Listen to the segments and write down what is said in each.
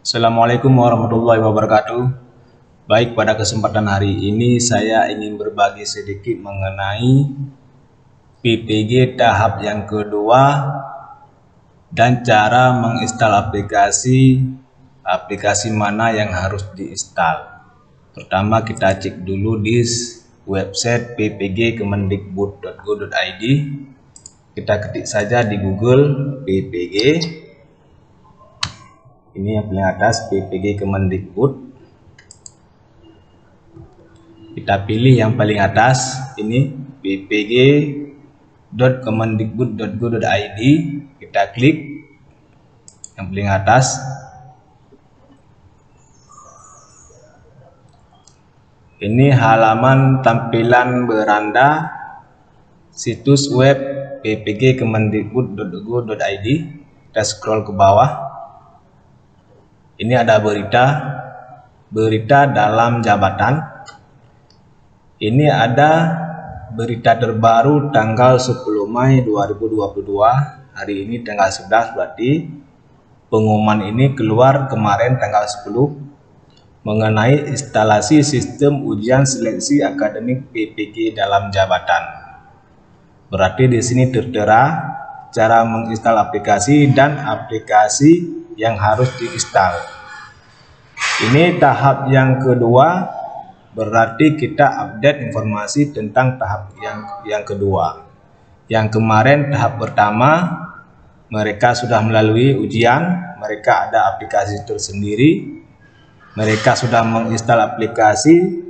Assalamualaikum warahmatullahi wabarakatuh. Baik, pada kesempatan hari ini saya ingin berbagi sedikit mengenai PPG tahap yang kedua dan cara menginstal aplikasi mana yang harus diinstal. Pertama, kita cek dulu di website ppg.kemendikbud.go.id. Kita ketik saja di Google PPG. Ini yang paling atas, PPG Kemendikbud. Kita pilih yang paling atas, ini ppg.kemendikbud.go.id. Kita klik yang paling atas. Ini halaman tampilan beranda situs web ppg.kemendikbud.go.id. Kita scroll ke bawah. Ini ada berita dalam jabatan. Ini ada berita terbaru tanggal 10 Mei 2022. Hari ini tanggal 11, berarti pengumuman ini keluar kemarin tanggal 10 mengenai instalasi sistem ujian seleksi akademik PPG dalam jabatan. Berarti di sini tertera cara menginstal aplikasi dan aplikasi yang harus diinstal. Ini tahap yang kedua, berarti kita update informasi tentang tahap yang kedua. Yang kemarin tahap pertama, mereka sudah melalui ujian, mereka ada aplikasi tersendiri, mereka sudah menginstal aplikasi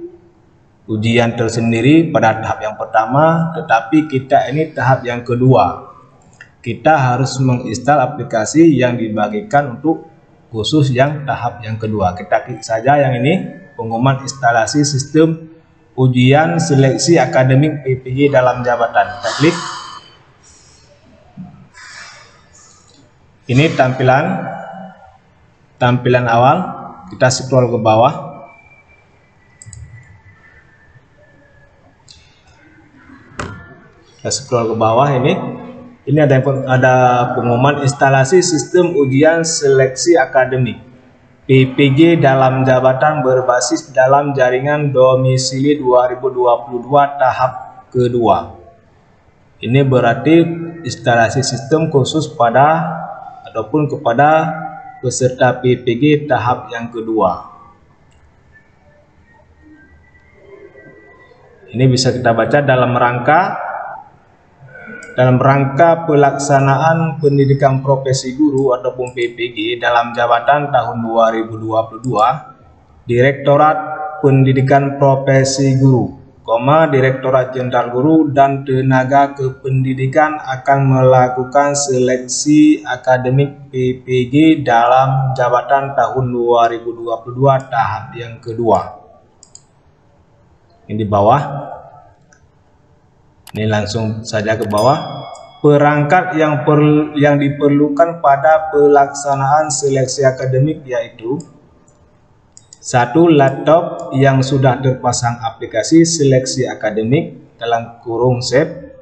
ujian tersendiri pada tahap yang pertama, tetapi kita ini tahap yang kedua. Kita harus menginstal aplikasi yang dibagikan untuk khusus yang tahap yang kedua. Kita klik saja yang ini, pengumuman instalasi sistem ujian seleksi akademik PPG dalam jabatan. Kita klik. Ini tampilan awal. Kita scroll ke bawah. Kita scroll ke bawah ini. Ini ada pengumuman instalasi sistem ujian seleksi akademik PPG dalam jabatan berbasis dalam jaringan domisili 2022 tahap kedua. Ini berarti instalasi sistem khusus kepada peserta PPG tahap yang kedua. Ini bisa kita baca dalam rangka pelaksanaan pendidikan profesi guru ataupun PPG dalam jabatan tahun 2022, Direktorat Pendidikan Profesi Guru, Direktorat Jenderal Guru dan Tenaga Kependidikan akan melakukan seleksi akademik PPG dalam jabatan tahun 2022 tahap yang kedua. Ini di bawah. Ini langsung saja ke bawah. Perangkat yang diperlukan pada pelaksanaan seleksi akademik yaitu: 1. Laptop yang sudah terpasang aplikasi seleksi akademik (SEP).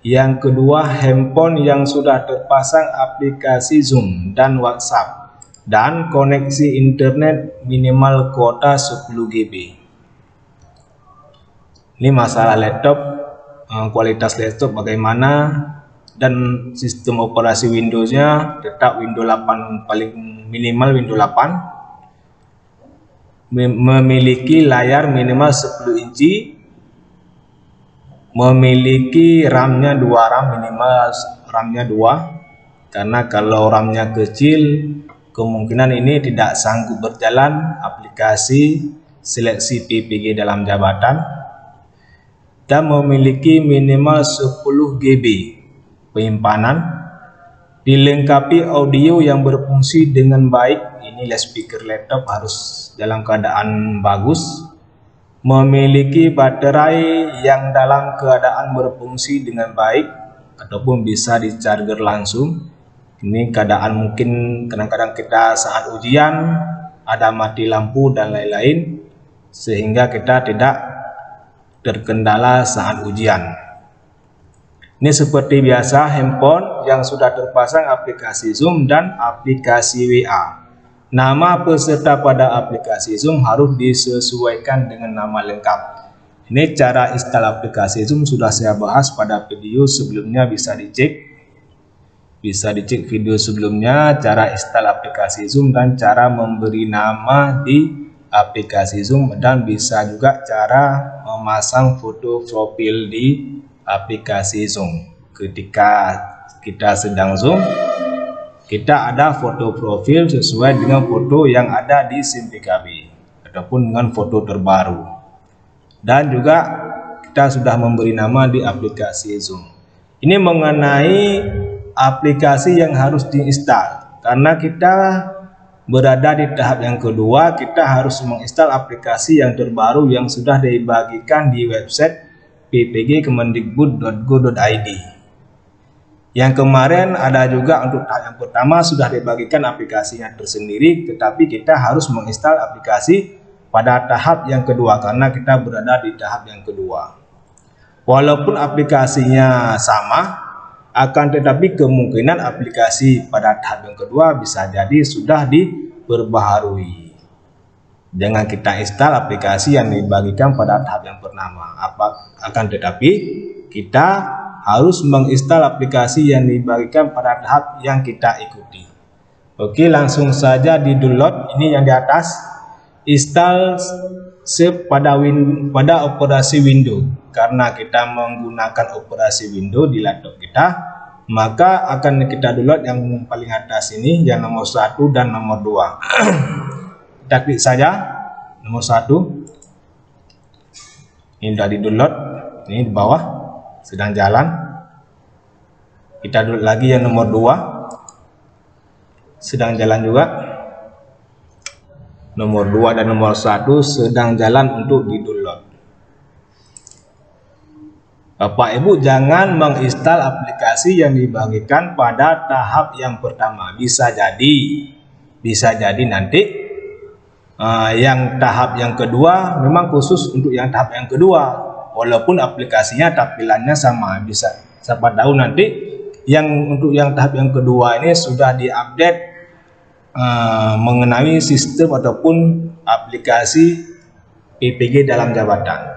Yang kedua, handphone yang sudah terpasang aplikasi Zoom dan WhatsApp dan koneksi internet minimal kuota 10 GB. Ini masalah laptop. Kualitas laptop bagaimana, dan sistem operasi Windows-nya tetap Windows 8, paling minimal Windows 8, memiliki layar minimal 10 inci, memiliki RAM-nya 2 RAM, minimal RAM-nya 2, karena kalau RAM-nya kecil kemungkinan ini tidak sanggup berjalan aplikasi seleksi PPG dalam jabatan, dan memiliki minimal 10 GB penyimpanan, dilengkapi audio yang berfungsi dengan baik. Ini loudspeaker laptop harus dalam keadaan bagus, memiliki baterai yang dalam keadaan berfungsi dengan baik ataupun bisa di charger langsung. Ini keadaan mungkin kadang-kadang kita saat ujian ada mati lampu dan lain-lain, sehingga kita tidak terkendala saat ujian. Ini seperti biasa handphone yang sudah terpasang aplikasi Zoom dan aplikasi WA. nama peserta pada aplikasi Zoom harus disesuaikan dengan nama lengkap. Ini cara install aplikasi Zoom sudah saya bahas pada video sebelumnya, bisa dicek video sebelumnya, cara install aplikasi Zoom dan cara memberi nama di aplikasi Zoom, dan bisa juga cara memasang foto profil di aplikasi Zoom. Ketika kita sedang Zoom, kita ada foto profil sesuai dengan foto yang ada di SIM PKB ataupun dengan foto terbaru. Dan juga kita sudah memberi nama di aplikasi Zoom. Ini mengenai aplikasi yang harus diinstal. Karena kita berada di tahap yang kedua, kita harus menginstal aplikasi yang terbaru yang sudah dibagikan di website ppg.kemendikbud.go.id. Yang kemarin ada juga untuk tahap yang pertama sudah dibagikan aplikasinya tersendiri, tetapi kita harus menginstal aplikasi pada tahap yang kedua karena kita berada di tahap yang kedua. Walaupun aplikasinya sama, akan tetapi kemungkinan aplikasi pada tahap yang kedua bisa jadi sudah diperbaharui. Jangan kita install aplikasi yang dibagikan pada tahap yang pertama. Akan tetapi kita harus menginstal aplikasi yang dibagikan pada tahap yang kita ikuti. Oke, langsung saja di download. Ini yang di atas, install pada operasi Windows. Karena kita menggunakan operasi Windows di laptop kita, maka akan kita download yang paling atas ini, yang nomor 1 dan nomor 2. Kita klik saja nomor 1. Ini sudah di download, ini di bawah sedang jalan. Kita download lagi yang nomor 2, sedang jalan juga. Nomor 2 dan nomor 1 sedang jalan untuk di download. Bapak Ibu jangan menginstal aplikasi yang dibagikan pada tahap yang pertama. Bisa jadi nanti yang tahap yang kedua memang khusus untuk yang tahap yang kedua. Walaupun aplikasinya tampilannya sama, bisa siapa tahu nanti untuk yang tahap yang kedua ini sudah diupdate mengenai sistem ataupun aplikasi PPG dalam jabatan.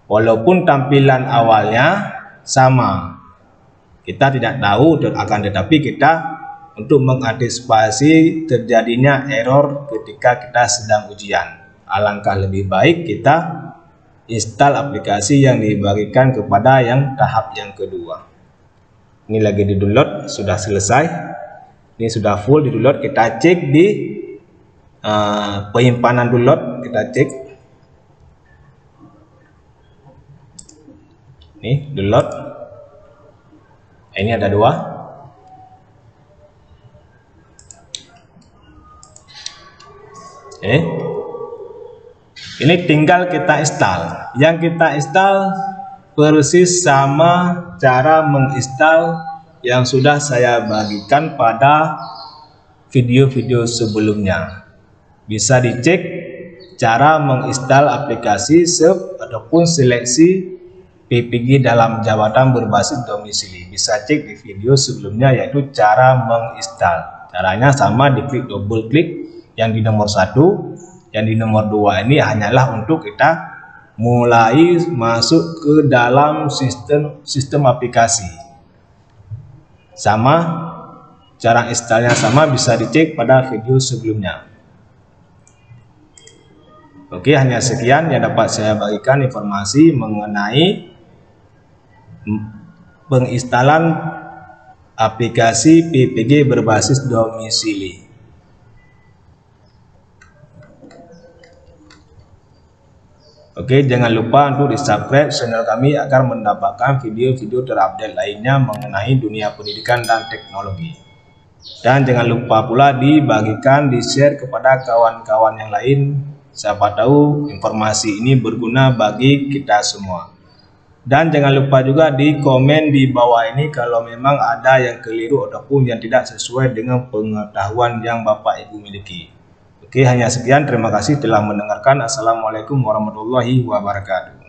Walaupun tampilan awalnya sama, kita tidak tahu, akan tetapi kita untuk mengantisipasi terjadinya error ketika kita sedang ujian, alangkah lebih baik kita install aplikasi yang dibagikan kepada yang tahap yang kedua. Ini lagi di download, sudah selesai. Ini sudah full di download. Kita cek di penyimpanan download, kita cek. Ini download. Ini ada 2. Ini tinggal kita install. Yang kita install persis sama cara menginstal yang sudah saya bagikan pada video-video sebelumnya. Bisa dicek cara menginstal aplikasi ataupun seleksi PPG dalam jabatan berbasis domisili. Bisa cek di video sebelumnya, yaitu cara menginstal. Caranya sama, diklik double klik yang di nomor 1. Yang di nomor 2 ini hanyalah untuk kita mulai masuk ke dalam sistem aplikasi. Sama, cara installnya sama, bisa dicek pada video sebelumnya. Oke, hanya sekian yang dapat saya bagikan informasi mengenai penginstalan aplikasi PPG berbasis domisili. Oke, jangan lupa untuk di-subscribe channel kami agar mendapatkan video-video terupdate lainnya mengenai dunia pendidikan dan teknologi. Dan jangan lupa pula dibagikan, di-share kepada kawan-kawan yang lain. Siapa tahu informasi ini berguna bagi kita semua. Dan jangan lupa juga di komen di bawah ini kalau memang ada yang keliru ataupun yang tidak sesuai dengan pengetahuan yang Bapak Ibu miliki. Oke, hanya sekian. Terima kasih telah mendengarkan. Assalamualaikum warahmatullahi wabarakatuh.